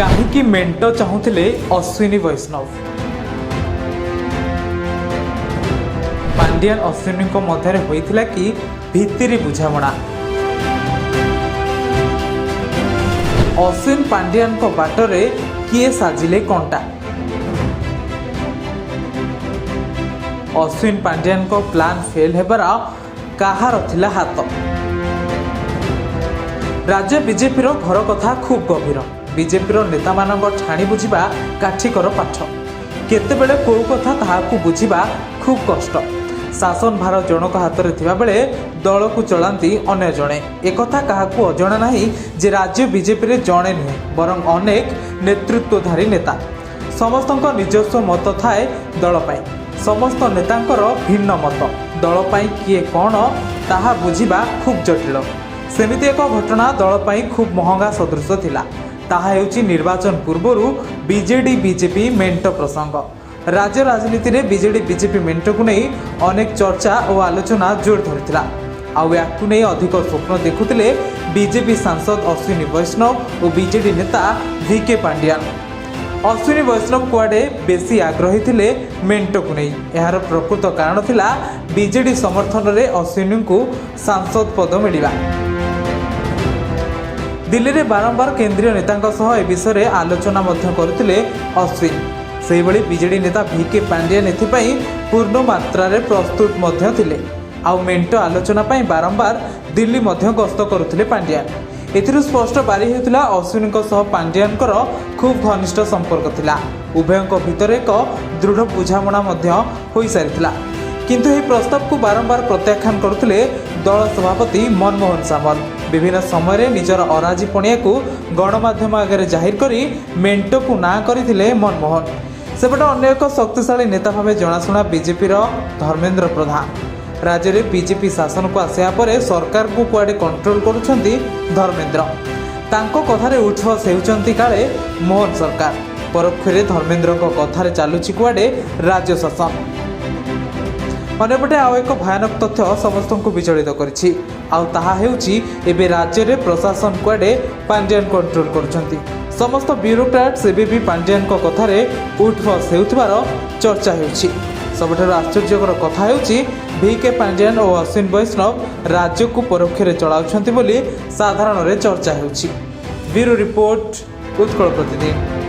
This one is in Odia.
କାହିଁକି ମେଣ୍ଟ ଚାହୁଁଥିଲେ ଅଶ୍ୱିନୀ ବୈଷ୍ଣବ? ପାଣ୍ଡିଆନ ଅଶ୍ୱିନୀଙ୍କ ମଧ୍ୟରେ ହୋଇଥିଲା କି ଭିତିରି ବୁଝାମଣା? ଅଶ୍ୱିନ ପାଣ୍ଡିଆନଙ୍କ ବାଟରେ କିଏ ସାଜିଲେ କଣ୍ଟା? ଅଶ୍ୱିନ ପାଣ୍ଡିଆନଙ୍କ ପ୍ଲାନ୍ ଫେଲ୍ ହେବାର କାହାର ଥିଲା ହାତ? ରାଜ୍ୟ ବିଜେପିର ଘର କଥା ଖୁବ୍ ଗଭୀର। ବିଜେପିର ନେତାମାନଙ୍କ ଠାଣି ବୁଝିବା କାଠିକର ପାଠ। କେତେବେଳେ କେଉଁ କଥା ତାହାକୁ ବୁଝିବା ଖୁବ୍ କଷ୍ଟ। ଶାସନ ଭାର ଜଣକ ହାତରେ ଥିବାବେଳେ ଦଳକୁ ଚଳାନ୍ତି ଅନ୍ୟ ଜଣେ। ଏକଥା କାହାକୁ ଅଜଣା ନାହିଁ ଯେ ରାଜ୍ୟ ବିଜେପିରେ ଜଣେ ନୁହେଁ ବରଂ ଅନେକ ନେତୃତ୍ୱଧାରୀ ନେତା। ସମସ୍ତଙ୍କ ନିଜସ୍ୱ ମତ ଥାଏ ଦଳ ପାଇଁ। ସମସ୍ତ ନେତାଙ୍କର ଭିନ୍ନ ମତ। ଦଳ ପାଇଁ କିଏ କ'ଣ ତାହା ବୁଝିବା ଖୁବ୍ ଜଟିଳ। ସେମିତି ଏକ ଘଟଣା ଦଳ ପାଇଁ ଖୁବ୍ ମହଙ୍ଗା ସଦୃଶ ଥିଲା। ତାହା ହେଉଛି ନିର୍ବାଚନ ପୂର୍ବରୁ ବିଜେଡି ବିଜେପି ମେଣ୍ଟ ପ୍ରସଙ୍ଗ। ରାଜ୍ୟ ରାଜନୀତିରେ ବିଜେଡି ବିଜେପି ମେଣ୍ଟକୁ ନେଇ ଅନେକ ଚର୍ଚ୍ଚା ଓ ଆଲୋଚନା ଜୋର ଧରିଥିଲା। ଆଉ ୟାକୁ ନେଇ ଅଧିକ ସ୍ୱପ୍ନ ଦେଖୁଥିଲେ ବିଜେପି ସାଂସଦ ଅଶ୍ୱିନୀ ବୈଷ୍ଣବ ଓ ବିଜେଡି ନେତା ଭିକେ ପାଣ୍ଡିଆନ। ଅଶ୍ୱିନୀ ବୈଷ୍ଣବ କୁଆଡ଼େ ବେଶୀ ଆଗ୍ରହୀ ଥିଲେ ମେଣ୍ଟକୁ ନେଇ। ଏହାର ପ୍ରକୃତ କାରଣ ଥିଲା ବିଜେଡି ସମର୍ଥନରେ ଅଶ୍ୱିନୀଙ୍କୁ ସାଂସଦ ପଦ ମିଳିବା। ଦିଲ୍ଲୀରେ ବାରମ୍ବାର କେନ୍ଦ୍ରୀୟ ନେତାଙ୍କ ସହ ଏ ବିଷୟରେ ଆଲୋଚନା ମଧ୍ୟ କରୁଥିଲେ ଅଶ୍ୱିନୀ। ସେହିଭଳି ବିଜେଡି ନେତା ଭିକେ ପାଣ୍ଡିଆନ ଏଥିପାଇଁ ପୂର୍ଣ୍ଣ ମାତ୍ରାରେ ପ୍ରସ୍ତୁତ ମଧ୍ୟ ଥିଲେ। ଆଉ ମେଣ୍ଟ ଆଲୋଚନା ପାଇଁ ବାରମ୍ବାର ଦିଲ୍ଲୀ ମଧ୍ୟ ଗସ୍ତ କରୁଥିଲେ ପାଣ୍ଡିଆନ। ଏଥିରୁ ସ୍ପଷ୍ଟ ବାରି ହେଉଥିଲା ଅଶ୍ୱିନୀଙ୍କ ସହ ପାଣ୍ଡିଆନଙ୍କର ଖୁବ୍ ଘନିଷ୍ଠ ସମ୍ପର୍କ ଥିଲା। ଉଭୟଙ୍କ ଭିତରେ ଏକ ଦୃଢ଼ ବୁଝାମଣା ମଧ୍ୟ ହୋଇସାରିଥିଲା। କିନ୍ତୁ ଏହି ପ୍ରସ୍ତାବକୁ ବାରମ୍ବାର ପ୍ରତ୍ୟାଖ୍ୟାନ କରୁଥିଲେ ଦଳ ସଭାପତି ମନମୋହନ ସାମଲ। ବିଭିନ୍ନ ସମୟରେ ନିଜର ଅରାଜିପଣିଆକୁ ଗଣମାଧ୍ୟମ ଆଗରେ ଜାହିର କରି ମେଣ୍ଟକୁ ନାଁ କରିଥିଲେ ମନମୋହନ। ସେପଟେ ଅନ୍ୟ ଏକ ଶକ୍ତିଶାଳୀ ନେତା ଭାବେ ଜଣାଶୁଣା ବିଜେପିର ଧର୍ମେନ୍ଦ୍ର ପ୍ରଧାନ। ରାଜ୍ୟରେ ବିଜେପି ଶାସନକୁ ଆସିବା ପରେ ସରକାରକୁ କୁଆଡ଼େ କଣ୍ଟ୍ରୋଲ କରୁଛନ୍ତି ଧର୍ମେନ୍ଦ୍ର। ତାଙ୍କ କଥାରେ ଉଠବସ ହେଉଛନ୍ତି କାଳେ ମୋହନ ସରକାର। ପରୋକ୍ଷରେ ଧର୍ମେନ୍ଦ୍ରଙ୍କ କଥାରେ ଚାଲୁଛି କୁଆଡ଼େ ରାଜ୍ୟ ଶାସନ। ଅନ୍ୟପଟେ ଆଉ ଏକ ଭୟାନକ ତଥ୍ୟ ସମସ୍ତଙ୍କୁ ବିଚଳିତ କରିଛି। ଆଉ ତାହା ହେଉଛି ଏବେ ରାଜ୍ୟରେ ପ୍ରଶାସନ କୁଆଡ଼େ ପାଣ୍ଡିଆନ କଣ୍ଟ୍ରୋଲ କରୁଛନ୍ତି। ସମସ୍ତ ବ୍ୟୁରୋକ୍ରାଟ୍ସ ଏବେ ବି ପାଣ୍ଡିଆନଙ୍କ କଥାରେ ଉଠବସ ହେଉଥିବାର ଚର୍ଚ୍ଚା ହେଉଛି। ସବୁଠାରୁ ଆଶ୍ଚର୍ଯ୍ୟକର କଥା ହେଉଛି ଭିକେ ପାଣ୍ଡିଆନ ଓ ଅଶ୍ୱିନୀ ବୈଷ୍ଣବ ରାଜ୍ୟକୁ ପରୋକ୍ଷରେ ଚଳାଉଛନ୍ତି ବୋଲି ସାଧାରଣରେ ଚର୍ଚ୍ଚା ହେଉଛି। ବ୍ୟୁରୋ ରିପୋର୍ଟ, ଉତ୍କଳ ପ୍ରତିଦିନ।